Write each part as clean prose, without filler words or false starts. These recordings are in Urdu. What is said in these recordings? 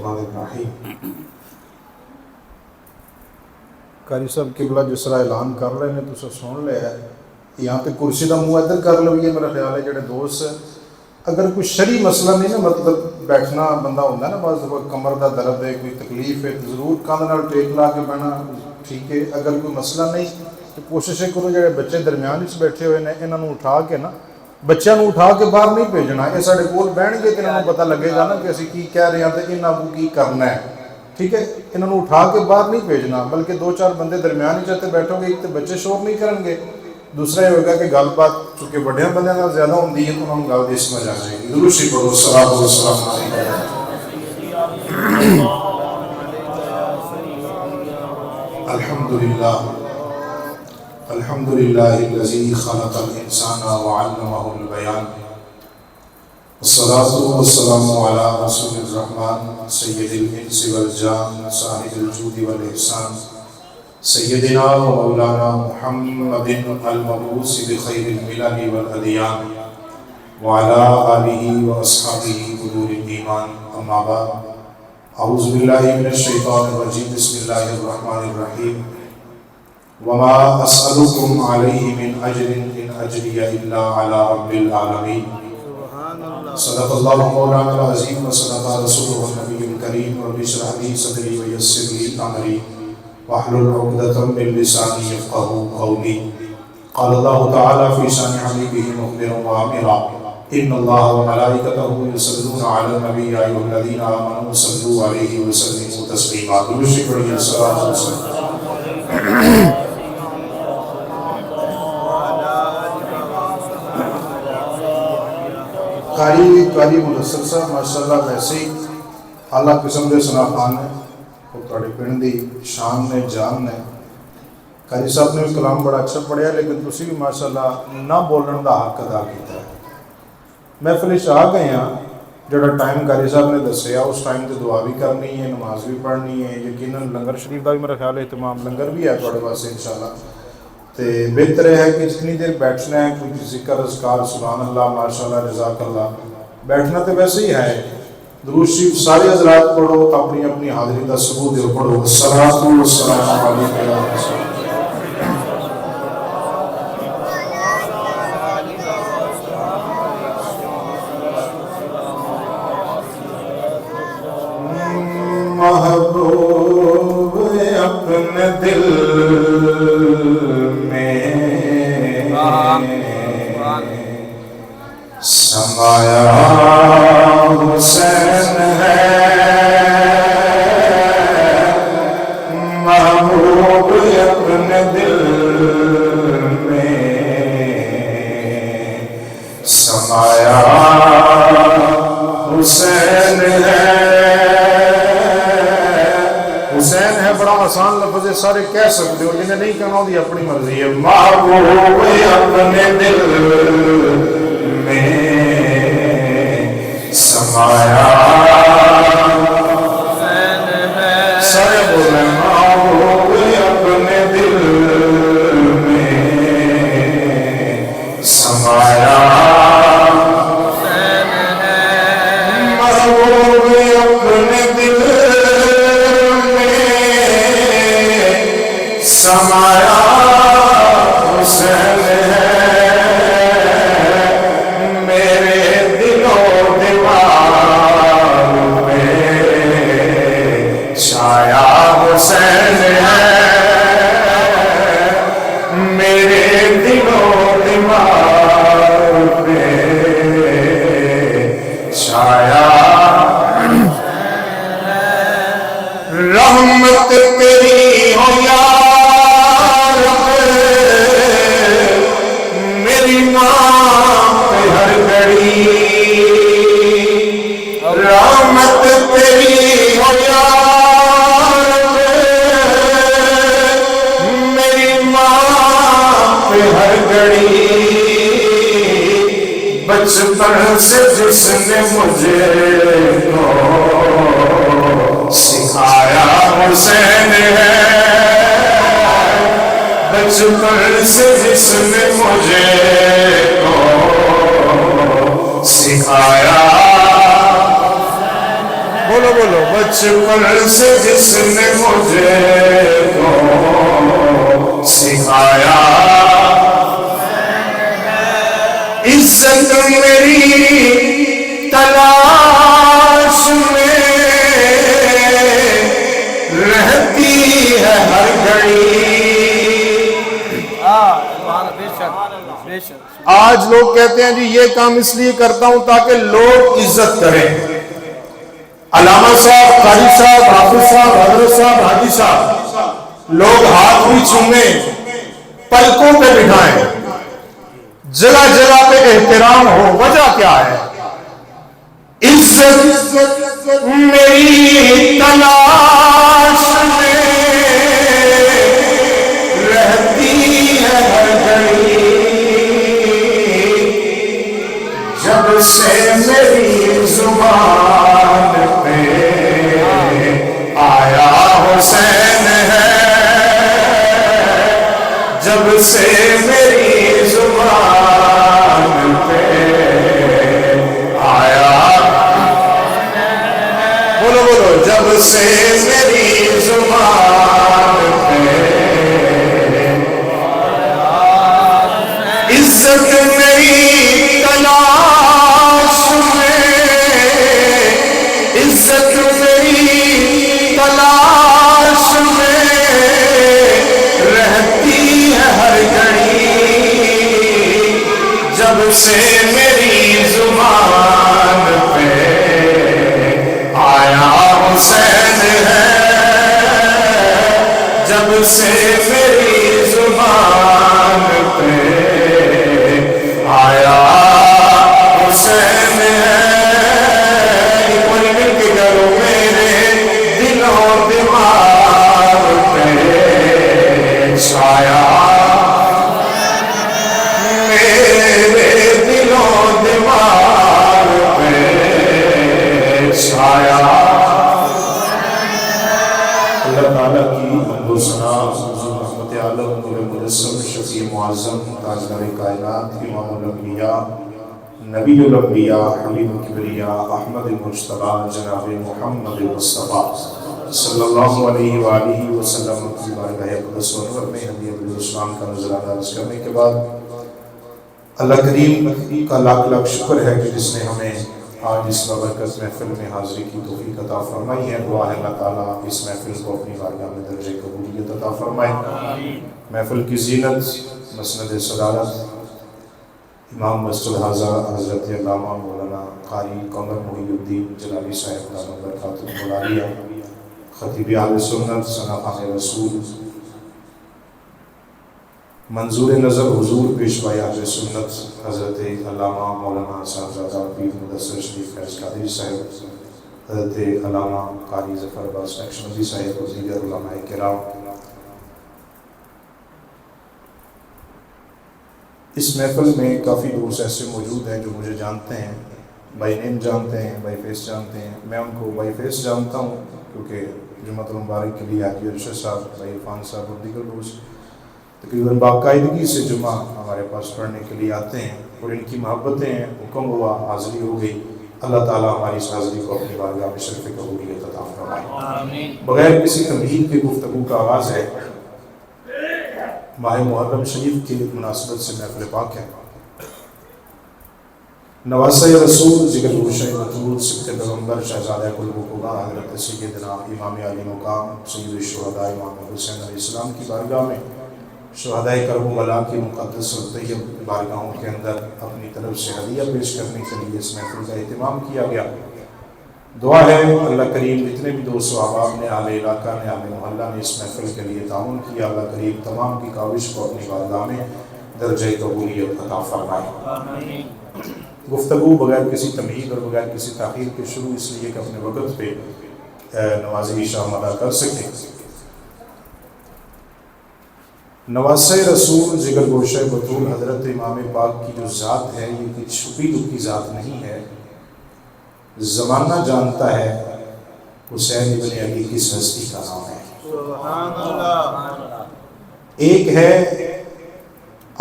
الرحمن الرحیم۔ قاری صاحب قبلہ جس طرح اعلان کر رہے ہیں تو سن لیا ہے، یہاں پہ کرسی کا منہ ادھر کر لو، یہ میرا خیال ہے جڑے دوست اگر کوئی شرعی مسئلہ نہیں نا، مطلب بیٹھنا بندہ ہوتا ہے نا بعض دفعہ کمر کا درد ہے، کوئی تکلیف ہے، تو ضرور کاندھ نال ٹیک لا کے بہنا ٹھیک ہے۔ اگر کوئی مسئلہ نہیں تو کوشش کرو جڑے بچے درمیان وچ بیٹھے ہوئے نے انہاں نوں اٹھا کے نا، بچیاں نوں اٹھا کے باہر نہیں بھیجنا، یہ ساڈے کول بہن گے تو انہاں نوں پتہ لگے گا نا کہ اسی کی کہہ رہے ہیں تے انہاں کو کی کرنا ہے، ٹھیک ہے۔ انہاں نوں اٹھا کے باہر نہیں بھیجنا، بلکہ دو چار بندے درمیان وچ تے بیٹھو گے، ایک تو بچے شور نہیں کرن گے، دوسرا یہ ہوگا کہ گل بات چونکہ بڑے بندے نال زیادہ ہوندی ہے تو انہاں نوں گل دی سمجھ آ جائے گی۔ درود شریف پڑھو، الصلاۃ والسلام علیکم۔ الحمدللہ الحمدللہ الذی خلق الانسان وعلمہ البیان، والصلاۃ والسلام علی رسول الرحمن سید الانس والجان صاحب الجود والاحسان سیدنا و مولانا محمد المبعوث بخیر الملل والادیان وعلی آلہ واصحابہ حضور الایمان، اما بعد، اعوذ باللہ من الشیطان الرجیم، بسم اللہ الرحمن الرحیم۔ وما اسألکم علیہ من اجر ان اجری الا علی رب العالمین۔ صدق اللہ مولانا العظیم وصدق رسولہ النبی الکریم۔ رب اشرح لی صدری ویسر لی امری واحلل عقدۃ من لسانی یفقہوا قولی۔ قال اللہ تعالی فی شان حبیبہ مخبرا وآمرا، ان اللہ وملائکتہ یصلون علی النبی یا ایھا الذین آمنوا صلوا علیہ وسلموا تسلیما۔ درود شریف پڑھیے، الصلاۃ والسلام۔ قاری مدثر صاحب ماشاءاللہ ویسے ہی اعلیٰ قسم کے صنع خان ہیں، وہ تھوڑے پنڈ دی شان نے جان نے۔ قاری صاحب نے کلام بڑا اچھا پڑھیا، لیکن تسی بھی ماشاءاللہ نہ بولن دا حق ادا کیتا ہے۔ محفل آ گئے ہیں، جڑا ٹائم قاری صاحب نے دسیا اس ٹائم تے دعا بھی کرنی ہے، نماز بھی پڑھنی ہے، یقیناً لنگر شریف کا بھی میرا خیال ہے اہتمام، لنگر بھی ہے تھوڑے پاس انشاءاللہ۔ تو بہتر ہے کہ جتنی دیر بیٹھنا ہے، کوئی ذکر اذکار سبحان اللہ ماشاءاللہ جزاک اللہ، بیٹھنا تو ویسے ہی ہے۔ درود شریف سارے حضرات پڑھو، اپنی اپنی حاضری کا ثبوت دیو، پڑھو الصلاۃ والسلام علیکم یا رسول اللہ۔ محبوب اپنے دل میں سمایا حسین ہے، محبوب اپنے دل میں سمایا حسین ہے۔ حسین ہے بڑا آسان لفظ ہے، سارے کہہ سکتے ہو، جنہیں نہیں کہنا ہوتی اپنی مرضی ہے۔ محبوب اپنے دل میں سمایا حسین ہے، سارے بول رہے ہیں محبوب اپنے دل میں سمایا حسین ہے، محبوب اپنے دل سمایا حسین ہے، میرے دل و دماغ میں چھایا حسین ہے، میرے دل و دماغ میں چھایا رحمت تیری ہو یا رحمت تیری ہو یا میری ماں پہ ہر گھڑی، بچپن سے جس نے مجھے کو سکھایا حسین ہے، بچپن سے جس نے مجھے کو سکھایا، بولو بولو بولو بچپن سے جس نے مجھے کو سکھایا عزت میری تلاش میں رہتی ہے ہر گھڑی. آج لوگ کہتے ہیں جی یہ کام اس لیے کرتا ہوں تاکہ لوگ عزت کریں. علامہ صاحب، قاری صاحب، حافظ صاحب، حضرت صاحب، حاجی صاحب لوگ ہاتھ بھی چومیں، پلکوں پہ بٹھائیں، جگہ جگہ پہ احترام ہو. وجہ کیا ہے؟ عزت میری تلاش میں رہتی ہے ہر گھڑی. جب سے میری زبان پہ آیا حسین ہے، جب سے میری زبان پہ آیا، بولو بولو، جب سے میری زبان پہ عزت میری تلاش میں، عزت میری تلاش میں رہتی ہے ہر گھڑی. جب سے میری زبان پہ آیا حسین ہے، جب سے میری زبان پہ آیا حسین ہے. کوئی مل کے کرو میرے دل و دماغ پہ چھایا، میرے دل و دماغ پہ چھایا. اللہ تعالیٰ کی حمد و ثنا رحمت عالم نور مجسم شفیع معظم تاجدار کائنات امام الانبیاء نبی الانبیاء حبیب کبریاء احمد المجتبی جناب محمد مصطفیٰ صلی اللہ علیہ وآلہ وسلم کی بارگاہ اقدس و انور میں ہدیۃ الاسلام کا نذرانہ عرض کرنے کے بعد اللہ کریم کا لاکھ لاکھ شکر ہے کہ جس نے ہمیں آج اس بابرکت محفل میں حاضری کی توفیق عطا فرمائی ہے. دعا ہے اللہ تعالیٰ اس محفل کو اپنی بارگاہ میں درجہ قبولیت عطا فرمائے. محفل کی زینت، مسند صدارت امام مسجد الحاضہ حضرت علامہ مولانا قاری قمر محی الدین جلالی صاحب دامت برکاتہ العالیہ، خطیب اہل سنت، ثنا خوان رسول، منظور نظر حضور پیشوائے اہل سنت حضرت علامہ مولانا صاحبزادہ پیر مدثر شریف فیض قادری صاحب، حضرت علامہ قاری ظفر عباس نقشبندی صاحب اور دیگر علماء کرام. اس محفل میں کافی دوست ایسے موجود ہیں جو مجھے جانتے ہیں، بائی نیم جانتے ہیں، بائی فیس جانتے ہیں. میں ان کو بائی فیس جانتا ہوں کیونکہ جمعۃ المبارک کے لیے حاجی ارشد صاحب، بھائی عرفان صاحب اور دیگر دوست تقریباً باقاعدگی سے جمعہ ہمارے پاس پڑھنے کے لیے آتے ہیں اور ان کی محبتیں ہیں، حکم ہوا، حاضری ہو گئی. اللہ تعالیٰ ہماری اس حاضری کو اپنی بارگاہ میں شرف قبولیت عطا فرمائے. بغیر کسی تمہید کے گفتگو کا آغاز ہے. ماہ محرم شریف کی مناسبت سے محفل پاک ہے. نواسہ رسول جگر گوشہ بطول سبت پیغمبر شہزادہ قلوبہ حضرت سیدنا امام علی مقام سید الشہداء امام حسین علیہ السلام کی بارگاہ میں شہداء کربلا کی مقدس اور طیب بارگاہوں کے اندر اپنی طرف سے ہدیہ پیش کرنے کے لیے اس محفل کا اہتمام کیا گیا. دعا ہے اللہ کریم جتنے بھی دوست و احباب نے اہل علاقہ نے اہل محلہ نے اس محفل کے لیے تعاون کیا، اللہ کریم تمام کی کاوش کو اپنی بارگاہ میں درجہ قبولیت عطا فرمائے. گفتگو بغیر کسی تمہید اور بغیر کسی تاخیر کے شروع اس لیے کہ اپنے وقت پہ نماز عشاء ادا کر سکیں. نواسہ رسول جگر گوشہ بطول حضرت امام پاک کی جو ذات ہے یہ کوئی چھپی لکی ذات نہیں ہے. زمانہ جانتا ہے حسین ابن علی کس ہستی کا نام ہے. ایک ہے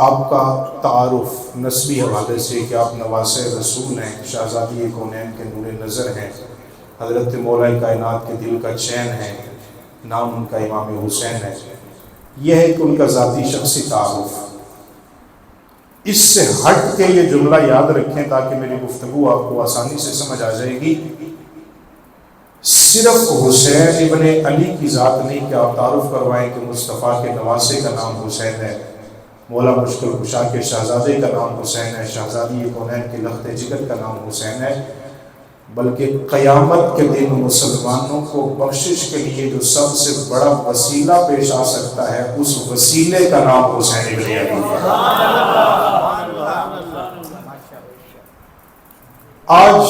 آپ کا تعارف نسبی حوالے سے کہ آپ نواسہ رسول ہیں، شہزادی کونین کے نور نظر ہیں، حضرت مولا کائنات کے دل کا چین ہے، نام ان کا امام حسین ہے۔ یہ ہے کہ ان کا ذاتی شخصی تعارف۔ اس سے ہٹ کے یہ جملہ یاد رکھیں تاکہ میری گفتگو آپ کو آسانی سے سمجھ آ جائے گی۔ صرف حسین ابن علی کی ذات نہیں کہ آپ تعارف کروائیں کہ مصطفیٰ کے نواسے کا نام حسین ہے، مولا مشکل کشا کے شہزادے کا نام حسین ہے، شہزادی کونین کے لخت جگر کا نام حسین ہے، بلکہ قیامت کے دن مسلمانوں کو بخشش کے لیے جو سب سے بڑا وسیلہ پیش آ سکتا ہے، اس وسیلے کا نام حسین ابن علی ہے۔ آج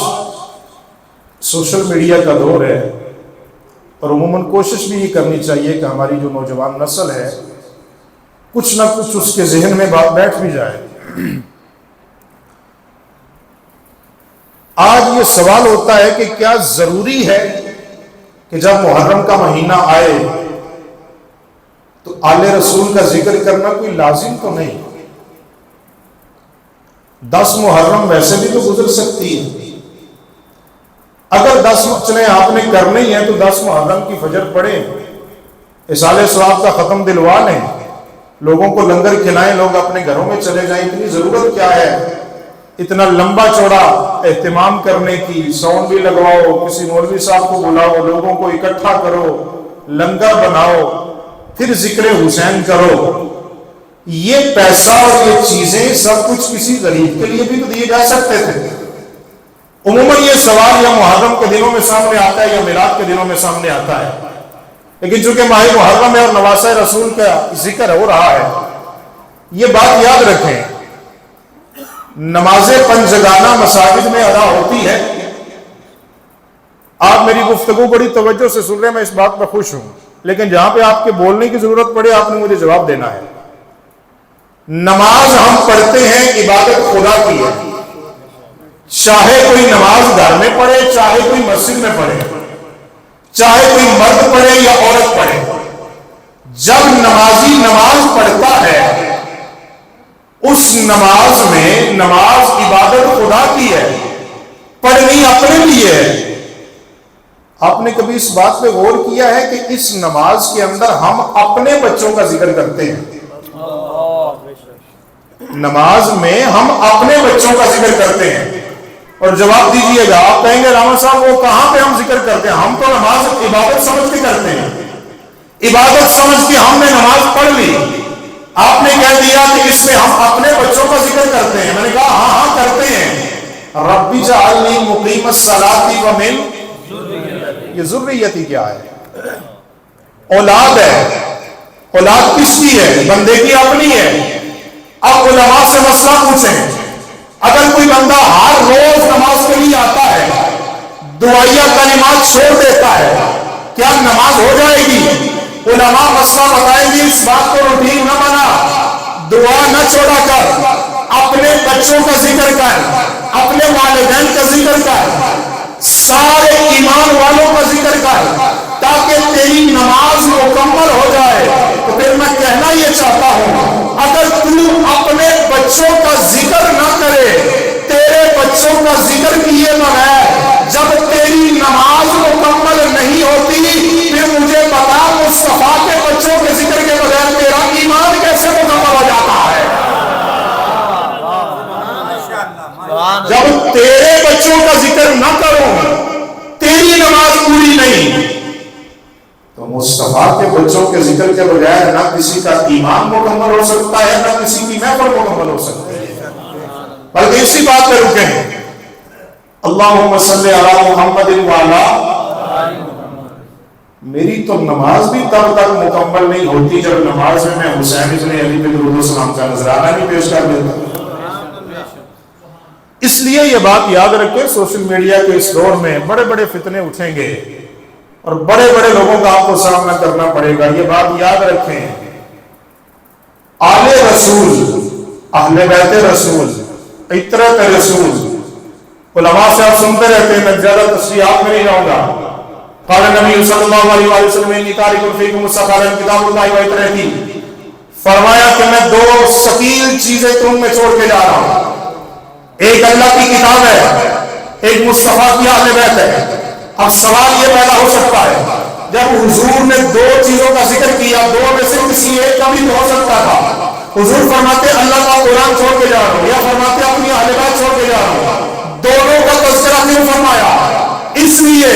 سوشل میڈیا کا دور ہے اور عموماً کوشش بھی یہ کرنی چاہیے کہ ہماری جو نوجوان نسل ہے کچھ نہ کچھ اس کے ذہن میں بات بیٹھ بھی جائے۔ آج یہ سوال ہوتا ہے کہ کیا ضروری ہے کہ جب محرم کا مہینہ آئے تو آل رسول کا ذکر کرنا کوئی لازم تو نہیں؟ 10 محرم ویسے بھی تو گزر سکتی ہے۔ اگر 10 چلیں آپ نے کرنے ہی ہیں تو 10 محرم کی فجر پڑھیں، اصالِ ثواب کا ختم دلوا لیں، لوگوں کو لنگر کھلائیں، لوگ اپنے گھروں میں چلے جائیں۔ اتنی ضرورت کیا ہے اتنا لمبا چوڑا اہتمام کرنے کی؟ ساؤنڈ بھی لگواؤ، کسی مولوی صاحب کو بلاؤ، لوگوں کو اکٹھا کرو، لنگر بناؤ، پھر ذکر حسین کرو۔ یہ پیسہ اور یہ چیزیں سب کچھ کسی غریب کے لیے بھی تو دیے جا سکتے تھے۔ عموماً یہ سوال یا محرم کے دنوں میں سامنے آتا ہے یا میلاد کے دنوں میں سامنے آتا ہے، لیکن چونکہ ماہ محرم ہے اور نواسہ رسول کا ذکر ہو رہا ہے، یہ بات یاد رکھیں، نماز پنجگانہ مساجد میں ادا ہوتی ہے۔ آپ میری گفتگو بڑی توجہ سے سن رہے ہیں، میں اس بات پر خوش ہوں، لیکن جہاں پہ آپ کے بولنے کی ضرورت پڑے آپ نے مجھے جواب دینا ہے۔ نماز ہم پڑھتے ہیں، عبادت خدا کی ہے، چاہے کوئی نماز گھر میں پڑھے، چاہے کوئی مسجد میں پڑھے، چاہے کوئی مرد پڑھے یا عورت پڑھے۔ جب نمازی نماز پڑھتا ہے اس نماز میں، نماز عبادت خدا کی ہے، پڑھنی اپنے لیے ہے۔ آپ نے کبھی اس بات پہ غور کیا ہے کہ اس نماز کے اندر ہم اپنے بچوں کا ذکر کرتے ہیں؟ نماز میں ہم اپنے بچوں کا ذکر کرتے ہیں، اور جواب دیجئے گا، آپ کہیں گے راما صاحب وہ کہاں پہ ہم ذکر کرتے ہیں؟ ہم تو نماز عبادت سمجھ کے کرتے ہیں، عبادت سمجھ کے ہم نے نماز پڑھ لی۔ آپ نے کہہ دیا کہ اس میں ہم اپنے بچوں کا ذکر کرتے ہیں، میں نے کہا ہاں کرتے ہیں۔ ربی جعلنی مقیم الصلاۃ ومن، یہ ذریتی کیا ہے؟ اولاد ہے۔ اولاد کس کی ہے؟ بندے کی اپنی ہے۔ اب علماء سے مسئلہ پوچھیں، اگر کوئی بندہ ہر روز نماز کے لیے آتا ہے، دعائیہ کلمات چھوڑ دیتا ہے، کیا نماز ہو جائے گی؟ علماء مسئلہ بتائیں گے، اس بات کو روٹین نہ بنا، دعا نہ چھوڑا کر، اپنے بچوں کا ذکر کر، اپنے والدین کا ذکر کر، سارے ایمان والوں کا ذکر کر، تاکہ تیری نماز مکمل ہو جائے۔ تو پھر میں کہنا یہ چاہتا ہوں، اگر تو اپنے بچوں کا ذکر نہ کرے، تیرے بچوں کا ذکر کیے بغیر جب تیری نماز مکمل نہیں ہوتی، پھر مجھے بتا مصطفیٰ کے بچوں کے ذکر کے بغیر تیرا ایمان کیسے مکمل ہو جاتا ہے؟ جب تیرے بچوں کا ذکر نہ کروں، تیری نماز پوری نہیں۔ تو مصطفیٰ کے بچوں کے ذکر کے بغیر نہ کسی کا ایمان مکمل ہو سکتا ہے، نہ کسی کی محفل مکمل ہو سکتی ہے۔ بلکہ اسی بات پہ رکیں، اللہم صلی علی محمد وعلی، میری تو نماز بھی تب تک مکمل نہیں ہوتی جب نماز میں حسین ابن علی پہ درود و سلام کا نذرانہ نہیں پیش کر دیتا۔ اس لیے یہ بات یاد رکھیں، سوشل میڈیا کے اس دور میں بڑے بڑے فتنے اٹھیں گے اور بڑے بڑے لوگوں کا آپ کو سامنا کرنا پڑے گا۔ یہ بات یاد رکھیں، آل رسول، اہل بیت رسول، عطرت رسول، علماء سے آپ سنتے رہتے ہیں، میں زیادہ تصریحات میں نہیں جاؤں گا۔ قال نبی صلی اللہ علیہ وآلہ وسلم انی تارک فیکم الثقلین کتاب اللہ و عطرتی، فرمایا کہ میں 2 ثقیل چیزیں تم میں چھوڑ کے جا رہا ہوں، ایک اللہ کی کتاب ہے، ایک مصطفیٰ کی اہل بیت ہے۔ اب سوال یہ پیدا ہو سکتا ہے جب حضور نے دو چیزوں کا ذکر کیا، دو میں سے کسی ایک کا بھی تو ہو سکتا تھا. حضور فرماتے اللہ کا قرآن چھوڑ کے جا رہا ہوں، یا فرماتے اپنی اہل بیت چھوڑ کے جا رہا ہوں. دونوں کا تذکرہ کیوں فرمایا؟ اس لیے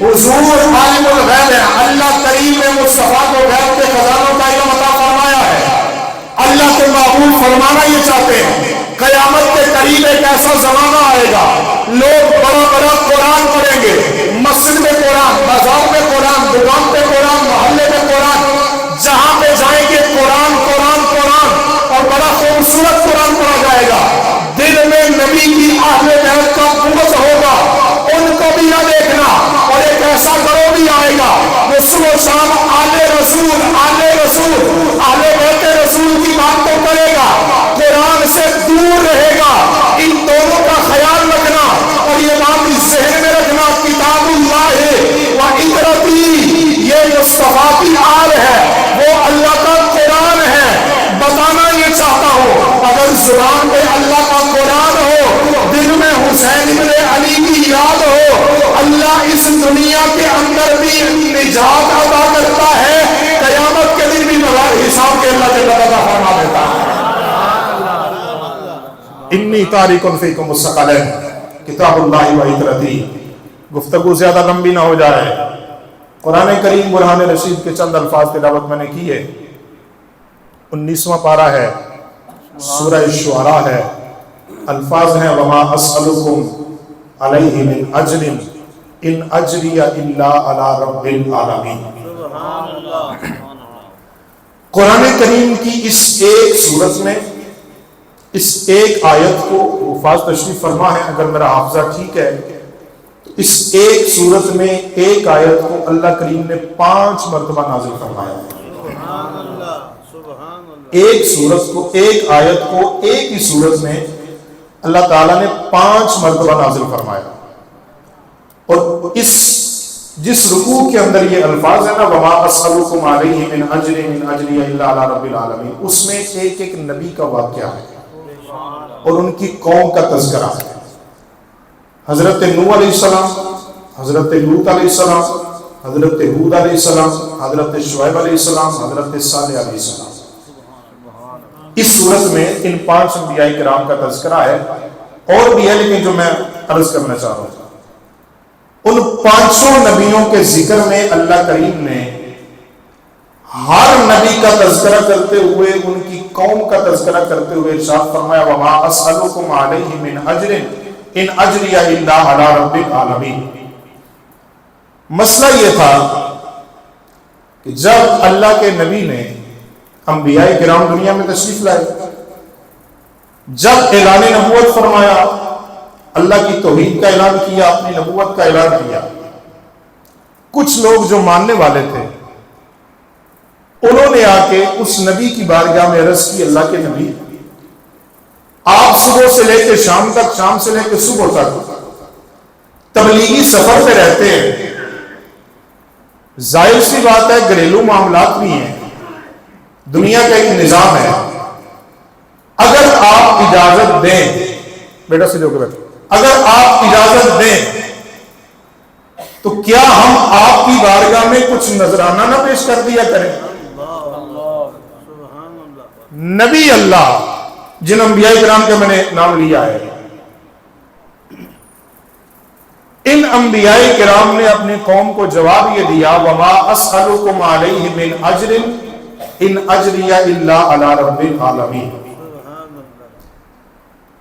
حضور عالم الغیب ہے. اللہ کریم نے مصطفیٰ کو غیب کے خزانوں کا علم عطا فرمایا ہے. اللہ کے معبود فرمانا یہ چاہتے ہیں قیامت کے قریب ایک ایسا زمانہ آئے گا، لوگ بڑا بڑا قرآن پڑھیں گے، مسجد میں قرآن، بازار میں قرآن، دکان پہ قرآن، محلے میں قرآن، جہاں پہ جائیں گے قرآن قرآن قرآن، اور بڑا خوبصورت قرآن پڑھا جائے گا. دل میں نبی کی اہل بیت کا بغض ہوگا، ان کو بھی نہ دیکھنا. اور ایک ایسا گروہ بھی آئے گا جو صبح و شام آل رسول اہل بیت رسول کی بات تو کرے گا، قرآن سے دور رہے گا. ان دونوں کا خیال رکھنا اور یہ بات ذہن میں رکھنا، کتاب اللہ و عطرتی، یہ مصطفیٰ کی آل ہے، وہ اللہ کا قرآن ہے. بتانا یہ چاہتا ہوں اگر زبان پہ اللہ کا قرآن ہو، دل میں حسین ابن علی کی یاد ہو، اللہ اس دنیا کے اندر بھی نجات عطا کرتا ہے، قیامت کے دن بھی بغیر حساب کے اللہ جل وعلا فرما دیتا ہے. انی تاریک فیکم الثقلین کتاب اللہ و عطرتی. گفتگو زیادہ لمبی نہ ہو جائے. قرآن کریم برہان رشید کے چند الفاظ تلاوت میں نے کی ہے. 19واں پارہ ہے، سورہ شعراء ہے. الفاظ ہیں وما اسألکم علیہ من اجر ان اجری الا علی رب العالمین. قرآن کریم کی اس ایک سورت میں اس ایک آیت کو حفاظ تشریف فرما ہے، اگر میرا حافظہ ٹھیک ہے تو اس ایک سورت میں ایک آیت کو اللہ کریم نے 5 مرتبہ نازل فرمایا ہے. ایک سورت کو، ایک آیت کو ایک ہی سورت میں اللہ تعالیٰ نے 5 مرتبہ نازل فرمایا. اور اس جس رکوع کے اندر یہ الفاظ ہے نا وما اسألکم علیہ من اجر ان اجری الا علی رب العالمین، اس میں ایک ایک نبی کا واقعہ ہے اور ان کی قوم کا تذکرہ ہے. حضرت نوح علیہ السلام، حضرت لوط علیہ السلام، حضرت ہود علیہ السلام، حضرت شعیب علیہ السلام، حضرت صالح علیہ السلام. اس صورت میں ان 5 انبیاء کرام کا تذکرہ ہے. اور بھی ہے لیکن جو میں عرض کرنا چاہ رہا ہوں، ان 500 نبیوں کے ذکر میں اللہ کریم نے ہر نبی کا تذکرہ کرتے ہوئے ان کی قوم کا تذکرہ کرتے ہوئے ارشاد فرمایا وما اسألکم علیہ من اجر ان اجری الا علی رب العالمین. مسئلہ یہ تھا کہ جب اللہ کے نبی نے انبیاء کرام دنیا میں تشریف لائے، جب اعلان نبوت فرمایا، اللہ کی توحید کا اعلان کیا، اپنی نبوت کا اعلان کیا، کچھ لوگ جو ماننے والے تھے انہوں نے آ کے اس نبی کی بارگاہ میں عرض کی اللہ کے نبی آپ صبح سے لے کے شام تک، شام سے لے کے صبح تک تبلیغی سفر پہ رہتے ہیں، ظاہر سی بات ہے گھریلو معاملات بھی ہیں، دنیا کا ایک نظام ہے، اگر آپ اجازت دیں، بیٹا سے جو کہ بیٹھو، اگر آپ اجازت دیں تو کیا ہم آپ کی بارگاہ میں کچھ نذرانہ نہ پیش کر دیا کریں؟ نبی اللہ جن انبیاء کرام کے میں نے نام لیا ہے، ان انبیاء کرام نے اپنی قوم کو جواب یہ دیا وما اسألکم علیہ من اجر ان اجری الا علی رب العالمین.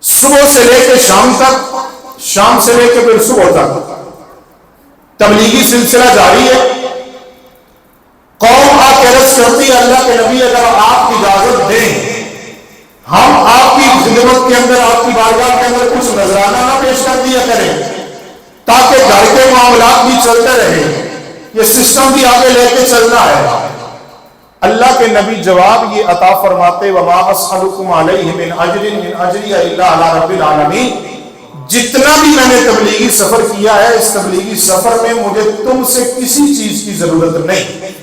صبح سے لے کے شام تک، شام سے لے کے پھر صبح تک تبلیغی سلسلہ جاری ہے. قوم آ کے عرض کرتی ہے اللہ کے نبی اگر آپ اجازت دیں ہم آپ کی خدمت کے اندر، آپ کی بارگاہ کے اندر کچھ نذرانہ نہ پیش کر دیا کریں تاکہ گھر کے معاملات بھی چلتے رہیں، یہ سسٹم بھی آگے لے کے چلنا ہے. اللہ کے نبی جواب یہ عطا فرماتے وما اسألکم علیہ من اجر ان اجری الا علی رب العالمین. جتنا بھی میں نے تبلیغی سفر کیا ہے، اس تبلیغی سفر میں مجھے تم سے کسی چیز کی ضرورت نہیں.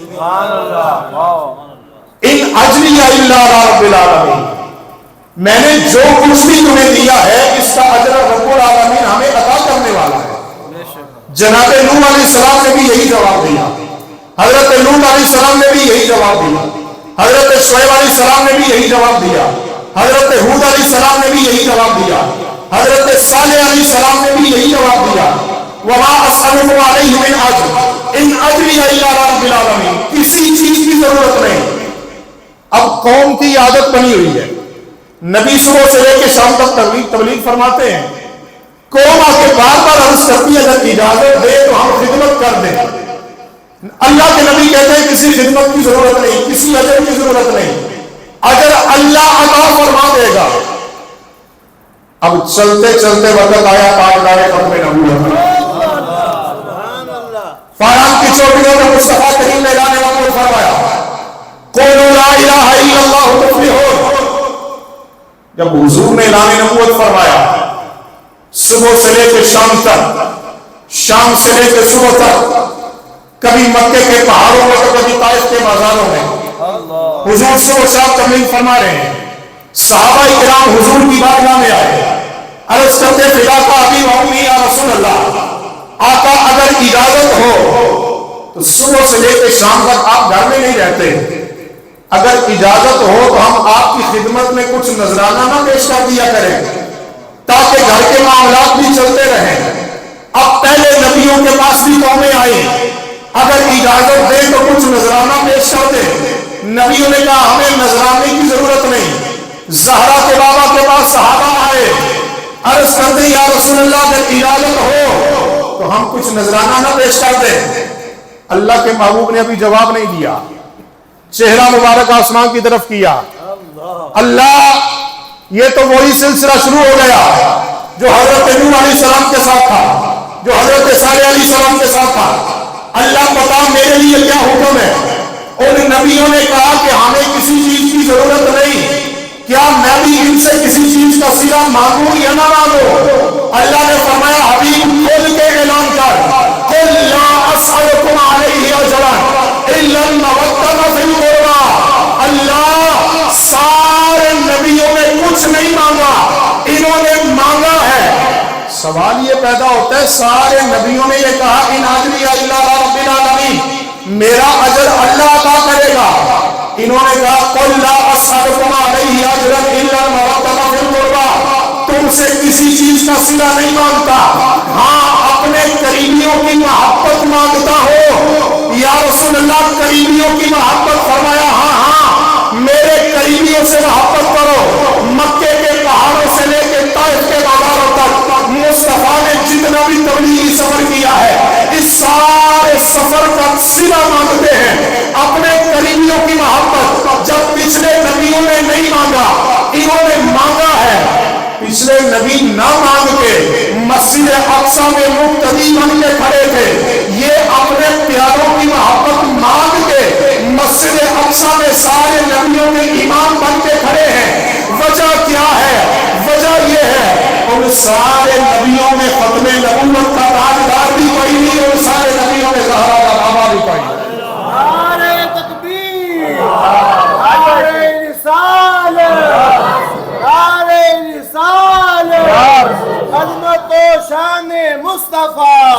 ان اجری الا علی رب العالمین، میں نے جو کچھ بھی تمہیں دیا ہے اس کا اجر رب العالمین ہمیں عطا کرنے والا ہے. جناب نوح علیہ السلام نے بھی یہی جواب دیا، حضرت لوط علیہ السلام نے بھی یہی جواب دیا، حضرت شعیب علیہ السلام نے بھی یہی جواب دیا، حضرت ہود علیہ السلام نے بھی یہی جواب دیا، حضرت صالح علیہ السلام نے بھی یہی جواب دیا، وما اسألكم علیہ من اجر ان اجری الا علی رب العالمین، کسی چیز کی ضرورت نہیں۔ اب قوم کی عادت بنی ہوئی ہے، نبی صبح سے لے کے شام تک تبلیغ فرماتے ہیں، قوم آ کے بار بار عرض کرتی ہے اگر اجازت دے تو ہم خدمت کر دیں۔ اللہ کے نبی کہتے ہیں کسی خدمت کی ضرورت نہیں، کسی اجر کی ضرورت نہیں، اجر اللہ عطا فرما دے گا۔ اب چلتے چلتے وقت آیا تاجدار ختم نبوت، فاران کی چوٹیوں میں مصطفیٰ کریم نے اعلان نبوت فرمایا، قولوا لا الہ الا اللہ تفلحون۔ جب حضور نے اعلان نبوت فرمایا، صبح سے لے کے شام تک، شام سے لے کے صبح تک، کبھی مکے کے پہاڑوں میں تو کبھی طائف کے بازاروں میں حضور صبح شام تبلیغ فرما رہے ہیں۔ صحابہ کرام حضور کی بارگاہ میں آئے، عرض کرتے فداک ابی و امی یا رسول اللہ، آقا اگر اجازت ہو تو صبح سے لے کے شام تک آپ گھر میں نہیں رہتے، اگر اجازت ہو تو ہم آپ کی خدمت میں کچھ نذرانہ نہ پیش کر دیا کریں تاکہ گھر کے معاملات بھی چلتے رہیں۔ اب پہلے نبیوں کے پاس بھی قومیں آئی، اگر اجازت دیں تو کچھ نذرانہ پیش کر دیں۔ نبیوں نے کہا ہمیں نذرانے کی ضرورت نہیں۔ زہرا کے بابا کے پاس صحابہ آئے، عرض کرتے یا رسول اللہ اگر اجازت ہو تو ہم کچھ نذرانہ نہ پیش کر دیں۔ اللہ کے محبوب نے ابھی جواب نہیں دیا، چہرہ مبارک آسمان کی طرف کیا، اللہ یہ تو وہی سلسلہ شروع ہو گیا جو حضرت نوح علیہ السلام کے ساتھ تھا، جو حضرت صالح علیہ السلام کے ساتھ تھا۔ اللہ بتا میرے لیے کیا حکم ہے؟ ان نبیوں نے کہا کہ ہمیں کسی چیز کی ضرورت نہیں، کیا میں بھی ان سے کسی چیز کا صلہ مانگوں یا نہ مانگوں؟ اللہ نے فرمایا حبیب کھول کے اعلان کر، قل لا اسألکم علیہ اجرا الا المودۃ فی القربی۔ اللہ سارے نبیوں نے کچھ نہیں مانگا، انہوں نے مانگا ہے۔ سوال یہ پیدا ہوتا ہے سارے نبیوں نے یہ کہا ان اجری الا رب العالمین، میرا اجر اللہ عطا کرے گا۔ انہوں نے کہا قل لا اسألکم علیہ اجرا الا المودۃ فی القربی، تم سے کسی چیز کا صلہ نہیں مانگتا، ہاں اپنے قریبیوں کی محبت مانگتا ہو۔ یا رسول اللہ قریبیوں کی محبت؟ فرمایا ہاں ہاں میرے قریبیوں سے محبت کرو۔ مکے کے پہاڑوں سے لے کے طائف کے بازاروں تک مصطفیٰ نے جتنا بھی تبلیغی سفر کیا ہے، اس سارے سفر کا صلہ مانگتے ہیں اپنے قریبیوں کی محبت۔ جب پچھلے نبیوں نے نہیں مانگا، انہوں نے مانگا ہے۔ پچھلے نبی نہ مانگ کے مسجد اقصی میں مقتدی بن کے کھڑے تھے، یہ اپنے پیاروں کی محبت مانگ کے مسجد اقصی میں سارے نبیوں کے امام بن کے کھڑے ہیں۔ وجہ کیا ہے؟ وجہ یہ ہے ان سارے نبیوں میں ختم نبوت کا تاجدار بھی کوئی نہیں، اور سارے نبیوں میں زہرا کا بابا بھی کوئی نہیں۔ نعرہ تکبیر، نعرہ رسالت، نعرہ رسالت، عظمت و شان مصطفیٰ،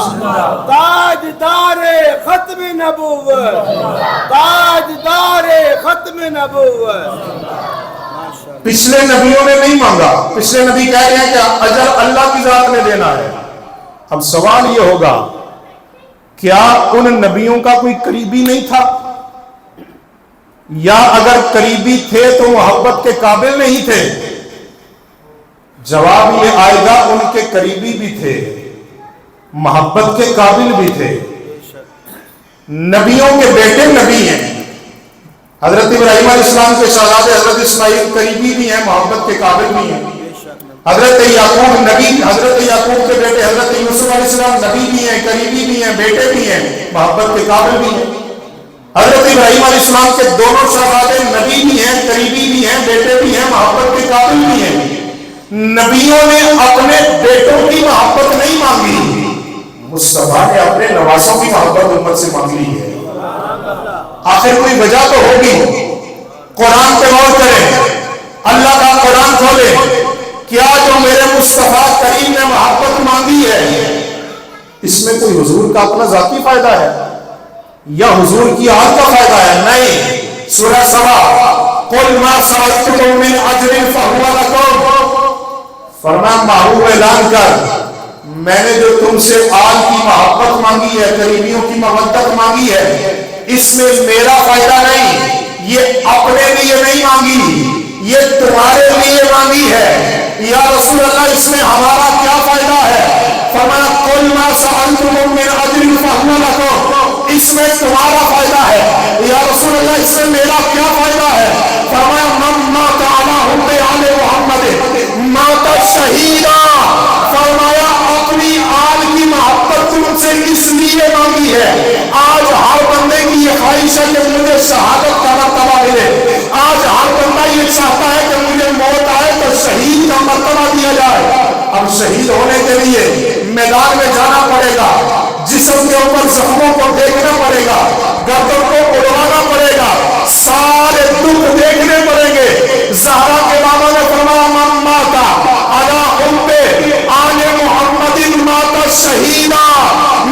تاجدار ختم نبوت، تاجدار ختم نبوت۔ پچھلے نبیوں نے نہیں مانگا، پچھلے نبی کہہ رہے ہیں کہ اجر اللہ کی ذات نے دینا ہے۔ اب سوال یہ ہوگا کیا ان نبیوں کا کوئی قریبی نہیں تھا؟ یا اگر قریبی تھے تو محبت کے قابل نہیں تھے؟ جواب یہ آئے گا ان کے قریبی بھی تھے، محبت کے قابل بھی تھے۔ نبیوں کے بیٹے نبی ہیں، حضرت ابراہیم علیہ السلام کے شہزادے حضرت اسماعیل قریبی بھی ہیں، محبت کے قابل بھی ہیں۔ حضرت یعقوب نبی، حضرت یعقوب کے بیٹے حضرت یوسف علیہ السلام نبی بھی ہیں، قریبی بھی ہیں، بیٹے بھی ہیں، محبت کے قابل بھی ہیں۔ حضرت ابراہیم علیہ السلام کے دونوں شہزادے نبی بھی ہیں، قریبی بھی ہیں، بیٹے بھی ہیں، محبت کے قابل بھی ہیں۔ نبیوں نے اپنے بیٹوں کی محبت نہیں مانگی، مصطفیٰ نے اپنے نواسوں کی محبت امت سے مانگی ہے۔ آخر کوئی وجہ تو ہوگی۔ قرآن پہ غور کریں، اللہ کا قرآن کھولیں، کیا جو میرے مصطفیٰ کریم نے محبت مانگی ہے اس میں کوئی حضور کا اپنا ذاتی فائدہ ہے یا حضور کی آل کا فائدہ ہے؟ نہیں. سورہ سبا قل ما سألتكم من اجر فهو لكم، فرمایا محبوب اعلان کر میں نے جو تم سے آل کی محبت مانگی ہے، قریبیوں کی مودت مانگی ہے، اس میں میرا فائدہ نہیں، یہ اپنے لیے نہیں مانگی، یہ تمہارے لیے مانگی ہے. یا رسول اللہ اس میں ہمارا کیا فائدہ ہے؟ فرمایا قل ما سألتكم من اجر فهو لكم، اس میں تمہارا فائدہ ہے. یا رسول اللہ اس میں میرا کیا فائدہ ہے؟ فرمایا من مات علی حب آل محمد مات شہیدا، فرمایا اپنی آل کی محبت تم سے اس لیے مانگی ہے. آج ہر بندے کی یہ خواہش ہے کہ مجھے شہادت کا مرتبہ ملے، آج ہر بندہ یہ چاہتا ہے کہ مجھے موت آئے تو شہید کا مرتبہ دیا جائے. اب شہید ہونے کے لیے میدان میں جانا پڑے گا، جسم کے اوپر زخموں کو دیکھنا پڑے گا، گردن کو اڑوانا پڑے گا، سارے دکھ دیکھنے پڑیں گے. زہرا کے بابا نے فرمایا من ماتا علی حب آل محمد مات شہیدا،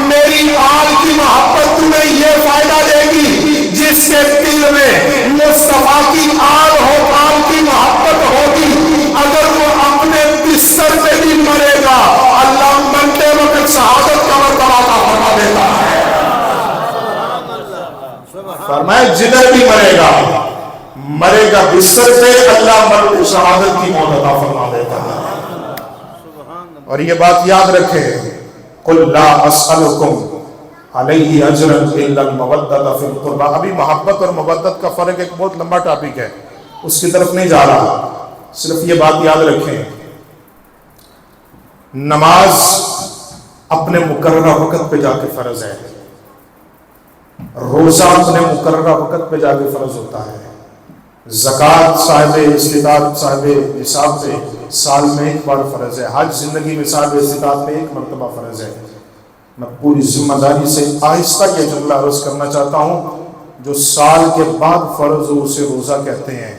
میری آل کی محبت تمہیں یہ فائدہ دے گی جس کے دل میں مصطفیٰ کی آل ہو، آل کی محبت ہوگی، اگر وہ اپنے بستر پہ بھی مرے گا اللہ مرتے وقت شہادت کا مرتبہ عطا فرما دیتا ہے. فرمایا جدھر بھی مرے گا بستر پہ اللہ مرتے شہادت کی موت عطا فرما دیتا ہے. اور یہ بات یاد رکھیں قل لا اسألکم علیہ اجرا الا المودۃ فی القربى. ابھی محبت اور مودت کا فرق ایک بہت لمبا ٹاپک ہے، اس کی طرف نہیں جا رہا، صرف یہ بات یاد رکھیں نماز اپنے مقررہ وقت پہ جا کے فرض ہے، روزہ اپنے مقررہ وقت پہ جا کے فرض ہوتا ہے، زکوٰۃ صاحب استطاعت صاحب نصاب پہ سال میں ایک بار فرض ہے، حج زندگی میں صاحب استطاعت میں ایک مرتبہ فرض ہے. میں پوری ذمہ داری سے آہستہ یہ جملہ عرض کرنا چاہتا ہوں، جو سال کے بعد فرض ہو اسے روزہ کہتے ہیں،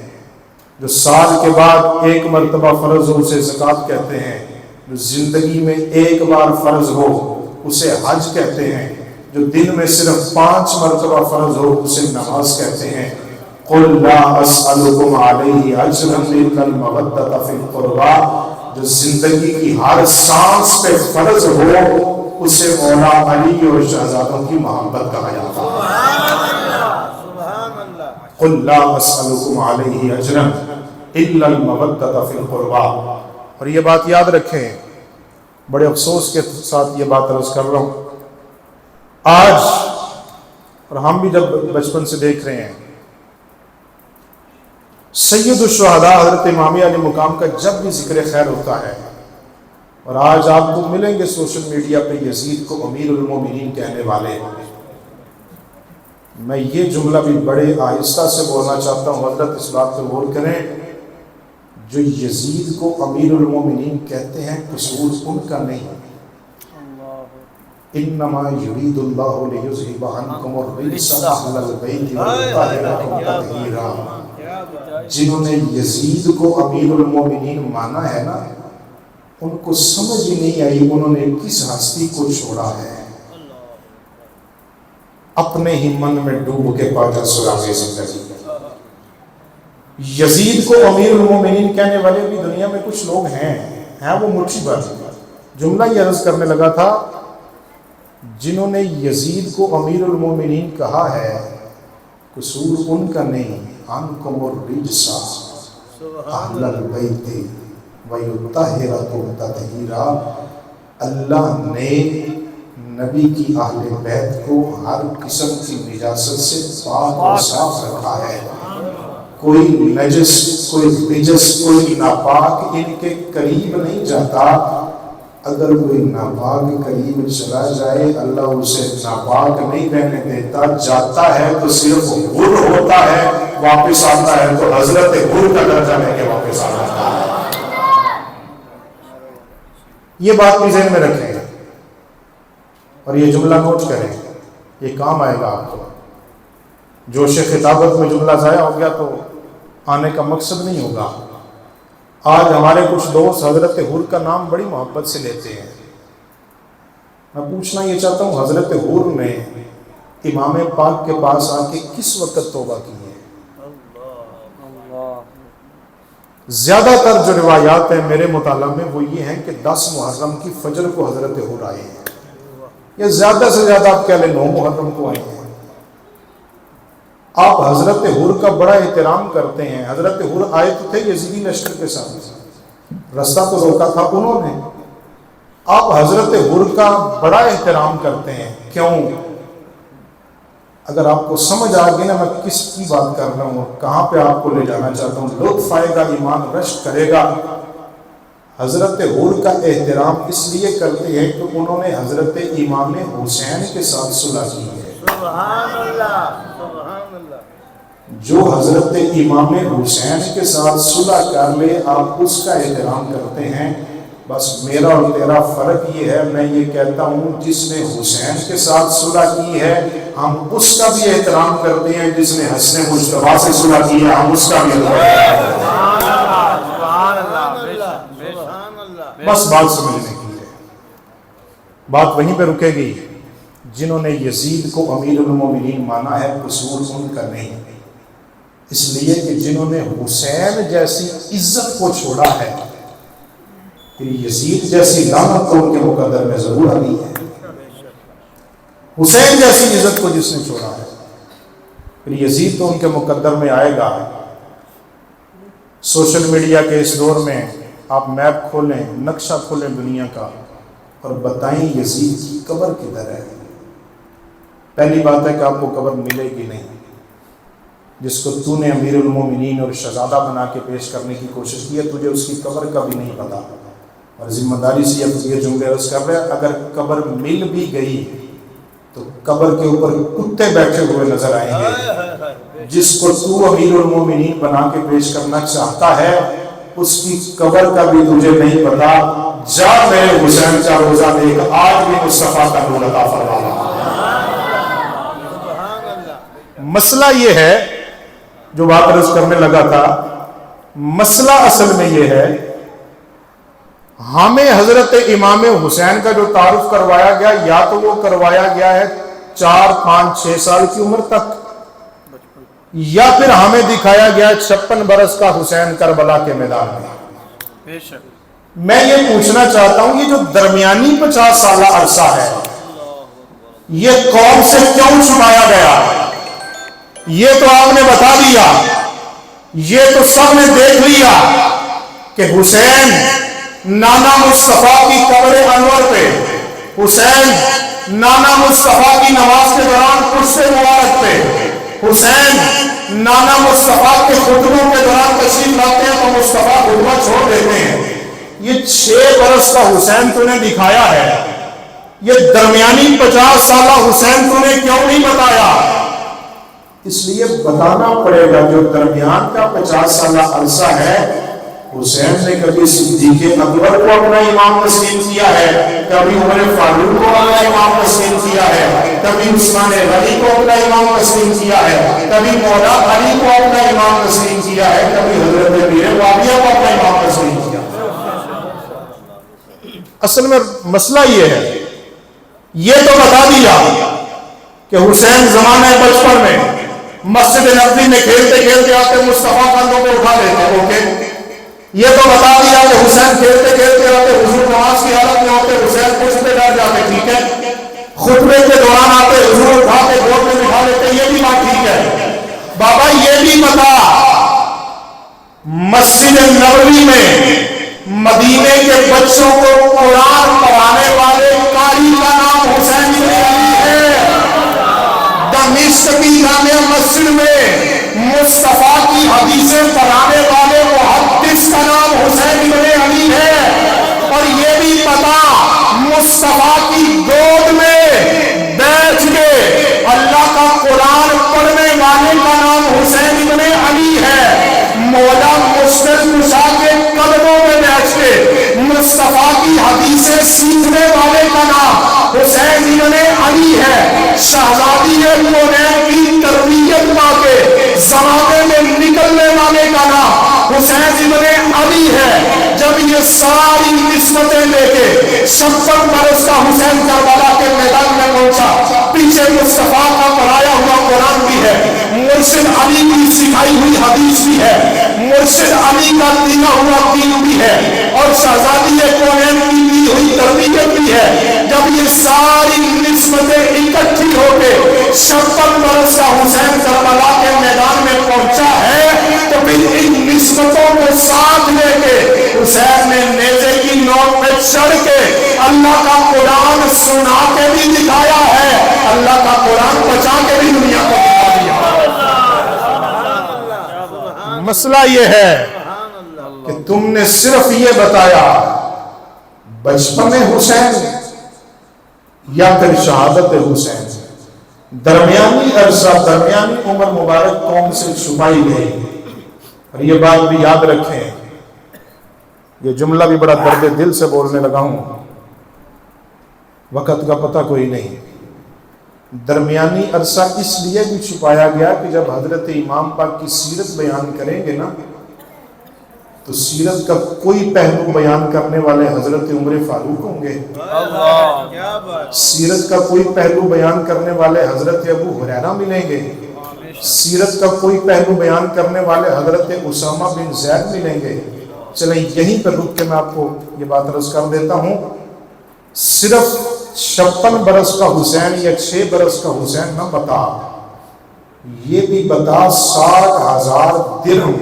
جو سال کے بعد ایک مرتبہ فرض ہو اسے زکوٰۃ کہتے ہیں، جو زندگی میں ایک بار فرض ہو اسے حج کہتے ہیں، جو دن میں صرف 5 مرتبہ فرض ہو اسے نماز کہتے ہیں. قل لا اسألکم علیہ اجرا الا المودۃ فی القربى، جو زندگی کی ہر سانس پہ فرض ہو اسے مولا علی اور شہزادوں کی محبت کہا جاتا ہے. قل لا اسألکم علیہ اجرا الا المودۃ فی القربى. اور یہ بات یاد رکھیں، بڑے افسوس کے ساتھ یہ بات عرض کر رہا ہوں، آج اور ہم بھی جب بچپن سے دیکھ رہے ہیں سید الشہداء حضرت امام علی مقام کا جب بھی ذکر خیر ہوتا ہے، اور آج آپ کو ملیں گے سوشل میڈیا پہ یزید کو امیر المومنین کہنے والے. میں یہ جملہ بھی بڑے آہستہ سے بولنا چاہتا ہوں، حضرت اس بات پہ غور کریں، جو یزید کو امیر المومنین کہتے ہیں قصور ان کا نہیں. انما یرید اللہ لیذھب عنکم الرجس اہل البیت ویطہرکم تطہیرا. جنہوں نے یزید کو امیر المومنین مانا ہے نا، ان کو سمجھ ہی نہیں آئی انہوں نے کس ہستی کو چھوڑا ہے. اپنے ہی من میں ڈوب کے پاتا سراغ زندگی. یزید کو امیر المومنین کہنے والے بھی دنیا میں کچھ لوگ ہیں وہ مٹھی بھر. جملہ یہ عرض کرنے لگا تھا، جنہوں نے یزید کو امیر المومنین کہا ہے قصور ان کا نہیں. عنکم الرجس اہل البیت ویطہرکم تطہیرا. اللہ نے نبی کی اہل بیت کو ہر قسم کی نجاست سے پاک و صاف رکھا ہے. کوئی نجس، کوئی نجس، کوئی ناپاک ان کے قریب نہیں جاتا. اگر کوئی ناپاک قریب چلا جائے اللہ اسے ناپاک نہیں رہنے دیتا. جاتا ہے تو صرف غر ہوتا ہے، واپس آتا ہے تو حضرت غر کا درجہ لے کے واپس آ جاتا ہے. یہ بات بھی ذہن میں رکھیں اور یہ جملہ نوٹ کریں، یہ کام آئے گا آپ کو. جوش خطابت میں جملہ ضائع ہو گیا تو آنے کا مقصد نہیں ہوگا. آج ہمارے کچھ دوست حضرت حر کا نام بڑی محبت سے لیتے ہیں. میں پوچھنا یہ چاہتا ہوں حضرت حور نے امام پاک کے پاس آ کے کس وقت توبہ کی ہے؟ زیادہ تر جو روایات ہیں میرے مطالعہ میں وہ یہ ہیں کہ 10 محرم کی فجر کو حضرت حور آئے ہیں، یا زیادہ سے زیادہ آپ کہہ لیں 9 محرم کو آئے ہیں۔ آپ حضرت حور کا بڑا احترام کرتے ہیں۔ حضرت حور آئے تو تھے یزیدی لشکر کے ساتھ، رستہ تو روکا تھا انہوں نے۔ آپ حضرت حور کا بڑا احترام کرتے ہیں، کیوں؟ اگر آپ کو سمجھ آ گئی نا میں کس کی بات کر رہا ہوں، کہاں پہ آپ کو لے جانا چاہتا ہوں، لطف آئے گا، ایمان رشک کرے گا۔ حضرت حور کا احترام اس لیے کرتے ہیں کہ انہوں نے حضرت امام حسین کے ساتھ صلح کی ہے۔ سبحان اللہ، سبحان اللہ۔ جو حضرت امام حسین کے ساتھ صلح کر لے آپ اس کا احترام کرتے ہیں۔ بس میرا اور تیرا فرق یہ ہے، میں یہ کہتا ہوں جس نے حسین کے ساتھ صلح کی ہے ہم اس کا بھی احترام کرتے ہیں، جس نے حسن مصطفیٰ سے صلح کی ہے ہم اس کا بھی احترام کرتے ہیں۔ بس بات سمجھنے کی ہے، بات وہیں پہ رکے گی۔ جنہوں نے یزید کو امیر المومنین مانا ہے قصور ان کا نہیں، اس لیے کہ جنہوں نے حسین جیسی عزت کو چھوڑا ہے، پھر یزید جیسی لعنت تو ان کے مقدر میں ضرور آئی ہے۔ حسین جیسی عزت کو جس نے چھوڑا ہے پھر یزید تو ان کے مقدر میں آئے گا۔ سوشل میڈیا کے اس دور میں آپ میپ کھولیں، نقشہ کھولیں دنیا کا اور بتائیں یزید کی قبر کدھر ہے۔ پہلی بات ہے کہ آپ کو قبر ملے گی نہیں، جس کو تو نے امیر المومنین اور شہزادہ بنا کے پیش کرنے کی کوشش کی ہے تجھے اس کی قبر کا بھی نہیں پتا۔ اور ذمہ داری سے یہ جملے عرض کر رہے ہیں، اگر قبر مل بھی گئی تو قبر کے اوپر کتے بیٹھے ہوئے نظر آئیں گے۔ جس کو تو امیر المومنین بنا کے پیش کرنا چاہتا ہے اس کی قبر کا بھی تجھے نہیں پتا۔ جا میرے حسین کا روزہ دیکھ، آج بھی مصطفیٰ کا نور عطا فرما رہا۔ مسئلہ یہ ہے جو بات عرض کرنے لگا تھا، مسئلہ اصل میں یہ ہے ہمیں حضرت امام حسین کا جو تعارف کروایا گیا یا تو وہ کروایا گیا ہے 4 5 6 سال کی عمر تک، یا پھر ہمیں دکھایا گیا 56 برس کا حسین کربلا کے میدان میں۔ میں یہ پوچھنا چاہتا ہوں یہ جو درمیانی 50 سالہ عرصہ ہے یہ قوم سے کیوں چھپایا گیا؟ یہ تو آپ نے بتا دیا، یہ تو سب نے دیکھ لیا کہ حسین نانا مصطفیٰ کی قبر انور پہ، حسین نانا مصطفیٰ کی نماز کے دوران قرص مبارک پہ، حسین نانا مصطفیٰ کے خطبوں کے دوران تشریف لاتے ہیں تو مصطفیٰ خطبہ چھوڑ دیتے ہیں۔ یہ 6 برس کا حسین تو نے دکھایا ہے، یہ درمیانی 50 سالہ حسین تو نے کیوں نہیں بتایا؟ اس لیے بتانا پڑے گا جو درمیان کا 50 سالہ عرصہ ہے حسین نے کبھی صدیق اکبر کو اپنا امام تسلیم کیا ہے، کبھی عمر فاروق کو اپنا امام تسلیم کیا ہے، کبھی عثمان غنی کو اپنا امام تسلیم کیا ہے، کبھی مولا علی کو اپنا امام تسلیم کیا ہے، کبھی حضرت امیر معاویہ کو اپنا امام تسلیم کیا۔ اصل میں مسئلہ یہ ہے، یہ تو بتا دیا کہ حسین زمانہ بچپن میں مسجد نبوی میں کھیلتے کھیلتے آتے مصطفیٰ کندھوں پہ اٹھا لیتے، اوکے۔ یہ تو بتا دیا کہ حسین کھیلتے کھیلتے آتے حضور نماز کی حالت میں ہوتے حسین کچھ پہ ڈر جاتے، ٹھیک ہے۔ خطبے کے دوران آتے حضور اٹھا کے گود میں بٹھا لیتے، یہ بھی بات ٹھیک ہے۔ بابا یہ بھی بتا مسجد نبوی میں مدینے کے بچوں کو قرآن پڑھانے والے قاری کا نام حسین بن علی ہے۔ دمشق کی جامع مسجد میں مصطفیٰ کی حدیثیں پڑھانے والے محدث کا نام حسین بن علی ہے۔ اور یہ بھی پتا مصطفیٰ کی گود میں بیٹھ کے اللہ کا قرآن پڑھنے والے کا نام حسین بن علی ہے۔ مولا مشکل کشا کے قدموں میں بیٹھ کے مصطفیٰ کی حدیثیں سیکھنے والے کا نام حسین بن علی ہے۔ شہزادی کونین کی تربیت پا کے زمانے میں نکلنے والے کا نام حسین بن علی ہے۔ جب یہ یہ ساری نسبتیں لے کے 56 برس کا حسین کربلا کے میدان میں پہنچا. پیچھے مصطفیٰ کا پڑھایا ہوا قرآن بھی ہے, مرشد علی کی سکھائی ہوئی حدیث بھی ہے, مرشد علی کا دیا ہوا دین بھی ہے, اور شہزادی کونین کی دی ہوئی تربیت بھی ہے. جب یہ ساری نسبتیں اکٹھی ہو کے 56 برس کا حسین کربلا کے میدان میں پہنچا ہے, تو پھر ان نسبتوں کو ساتھ لے کے حسین نے نیزے کی نوک پہ چڑھ کے اللہ کا قرآن سنا کے بھی دکھایا ہے, اللہ کا قرآن بچا کے بھی دنیا کو دکھا دیا. مسئلہ یہ ہے کہ تم نے صرف یہ بتایا بچپن حسین یا پھر شہادت حسین, درمیانی عرصہ درمیانی عمر مبارک قوم سے چھپائی گئی. اور یہ بات بھی یاد رکھیں, یہ جملہ بھی بڑا درد دل سے بولنے لگا ہوں, وقت کا پتہ کوئی نہیں. درمیانی عرصہ اس لیے بھی چھپایا گیا کہ جب حضرت امام پاک کی سیرت بیان کریں گے نا, تو سیرت کا کوئی پہلو بیان کرنے والے حضرت عمر فاروق ہوں گے, سیرت کا کوئی پہلو بیان کرنے والے حضرت ابو ہریرہ ملیں گے, سیرت کا کوئی پہلو بیان کرنے والے حضرت اسامہ بن زید ملیں گے. چلیں یہیں پر رک کے میں آپ کو یہ بات عرض کر دیتا ہوں, صرف 56 برس کا حسین یا 6 برس کا حسین نہ بتا, یہ بھی بتا 60,000 درہم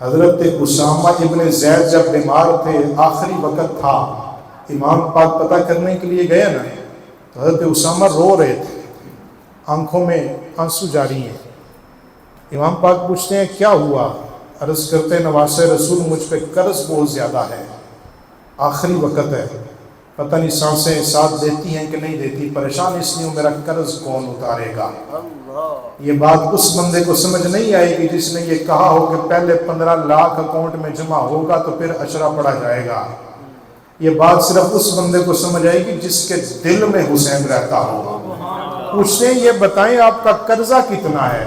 حضرت اسامہ ابن زید جب بیمار تھے, آخری وقت تھا, امام پاک پتہ کرنے کے لیے گئے نا, تو حضرت اسامہ رو رہے تھے, آنکھوں میں آنسو جاری ہیں. امام پاک پوچھتے ہیں کیا ہوا؟ عرض کرتے ہیں نواسے رسول مجھ پہ قرض بہت زیادہ ہے, آخری وقت ہے, پتہ نہیں سانسیں ساتھ دیتی ہیں کہ نہیں دیتی, پریشان اس لیے میرا قرض کون اتارے گا. یہ بات اس بندے کو سمجھ نہیں آئے گی جس نے یہ کہا ہو کہ پہلے 15 لاکھ اکاؤنٹ میں جمع ہوگا تو پھر اشرا پڑا جائے گا. یہ بات صرف اس بندے کو سمجھ آئے گی جس کے دل میں حسین رہتا ہو. پوچھتے ہیں یہ بتائیں آپ کا قرضہ کتنا ہے؟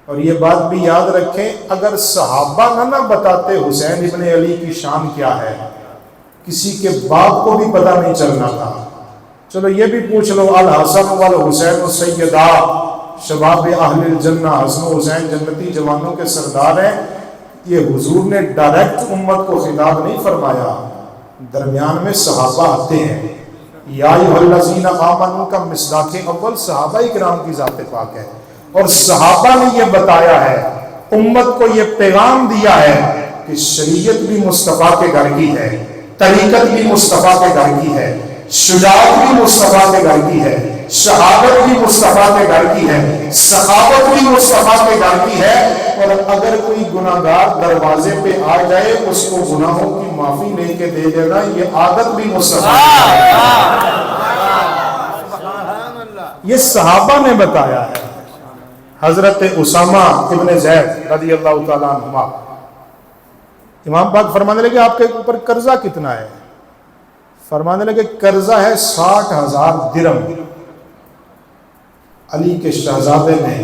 اور یہ بات بھی یاد رکھیں, اگر صحابہ نہ بتاتے حسین ابن علی کی شان کیا ہے, کسی کے باپ کو بھی پتہ نہیں چلنا تھا. چلو یہ بھی پوچھ لو, الحسن والحسین سیدہ شباب اہل الجنہ, حسن و حسین جنتی جوانوں کے سردار ہیں. یہ حضور نے ڈائریکٹ امت کو خطاب نہیں فرمایا, درمیان میں صحابہ آتے ہیں. یا ایھا الذین آمنوا کا مصداق اول صحابہ کرام کی ذات پاک ہے, اور صحابہ نے یہ بتایا ہے, امت کو یہ پیغام دیا ہے کہ شریعت بھی مصطفیٰ کے گھر کی ہے, طریقت بھی مصطفیٰ کے گھر کی ہے, شجاعت بھی مصطفیٰ کے گھر کی ہے, شہادت بھی مصطفیٰ کے گھر کی ہے, سخاوت بھی مصطفیٰ کے گھر کی ہے. اور اگر کوئی گناہگار دروازے پہ آ جائے اس کو گناہوں کی معافی لے کے دے دینا, یہ عادت بھی مصطفیٰ کی ہے. یہ صحابہ نے بتایا ہے. حضرت اسامہ ابن زید رضی اللہ تعالیٰ عنہما, امام پاک فرمانے لگے آپ کے اوپر قرضہ کتنا ہے؟ فرمانے لگے قرضہ ہے 60,000 درہم. علی کے شہزادے نے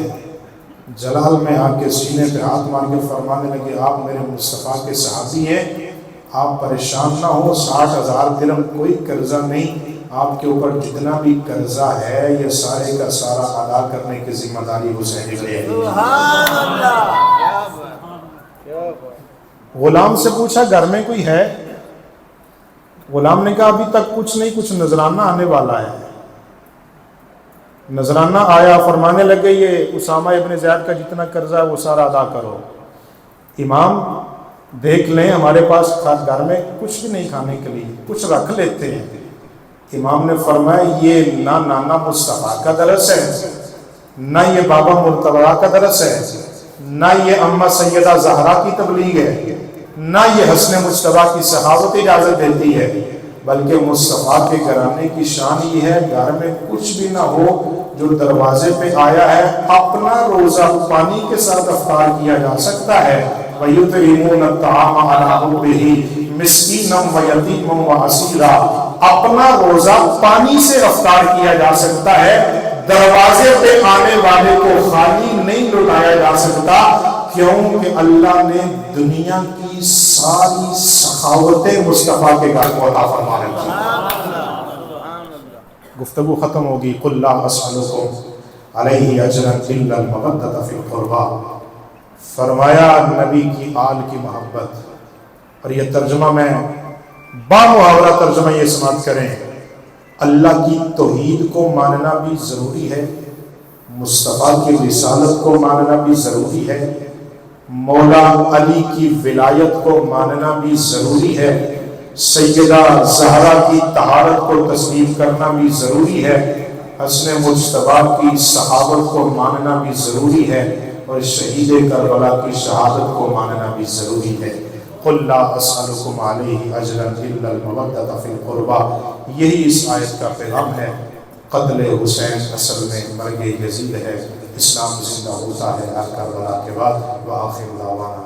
جلال میں آ کے سینے پہ ہاتھ مار کے فرمانے لگے آپ میرے مصطفیٰ کے صحابی ہیں, آپ پریشان نہ ہو, 60,000 درہم کوئی قرضہ نہیں, آپ کے اوپر جتنا بھی قرضہ ہے یہ سارے کا سارا ادا کرنے کی ذمہ داری حسین ابن علی. غلام سے پوچھا گھر میں کوئی ہے؟ غلام نے کہا ابھی تک کچھ نہیں, کچھ نذرانہ آنے والا ہے. نذرانہ آیا, فرمانے لگے یہ اسامہ ابن زید کا جتنا قرضہ ہے وہ سارا ادا کرو. امام دیکھ لیں ہمارے پاس گھر میں کچھ بھی نہیں کھانے کے لیے, کچھ رکھ لیتے ہیں. امام نے فرمایا یہ نہ نانا مصطفیٰ کا درس ہے, نہ یہ بابا مرتضیٰ کا درس ہے, نہ یہ اماں سیدہ زہرا کی تبلیغ ہے, نہ یہ حسن مجتبیٰ کی صحابت اجازت دیتی ہے, بلکہ مصطفیٰ کے گھرانے کی شان یہ ہے گھر میں کچھ بھی نہ ہو, جو دروازے پہ آیا ہے اپنا روزہ پانی کے ساتھ افطار کیا جا سکتا ہے. وَيُطْعِمُونَ الطَّعَامَ عَلَىٰ حُبِّهِ مِسْكِينًا وَيَتِيمًا وَأَسِيرًا, اپنا روزہ پانی سے افطار کیا جا سکتا ہے. دروازے پہ آنے والے کو خالی نہیں لٹایا جا سکتا. کیوں کہ اللہ نے دنیا کی ساری سخاوتیں مصطفیٰ کے گھر کو عطا فرما رکھی۔ گفتگو ختم ہوگی۔ قل لا اسألکم علیہ اجرا الا المودۃ فی القربى، فرمایا نبی کی آل کی محبت، اور یہ ترجمہ میں بامحاورہ ترجمہ یہ سماعت کریں، اللہ کی توحید کو ماننا بھی ضروری ہے، مصطفیٰ کی رسالت کو ماننا بھی ضروری ہے، مولا علی کی ولایت کو ماننا بھی ضروری ہے، سیدہ زہرا کی طہارت کو تسلیم کرنا بھی ضروری ہے، حسن مجتبیٰ کی صحابت کو ماننا بھی ضروری ہے، اور شہید کربلا کی شہادت کو ماننا بھی ضروری ہے۔ قل لا اسألکم علیہ اجرا الا المودۃ فی القربى، یہی اس آیت کا پیغام ہے۔ قتل حسین اصل میں مرگ یزید ہے، اسلام زندہ ہوتا ہے ہر کربلا کے بعد۔ وآخر دعوانا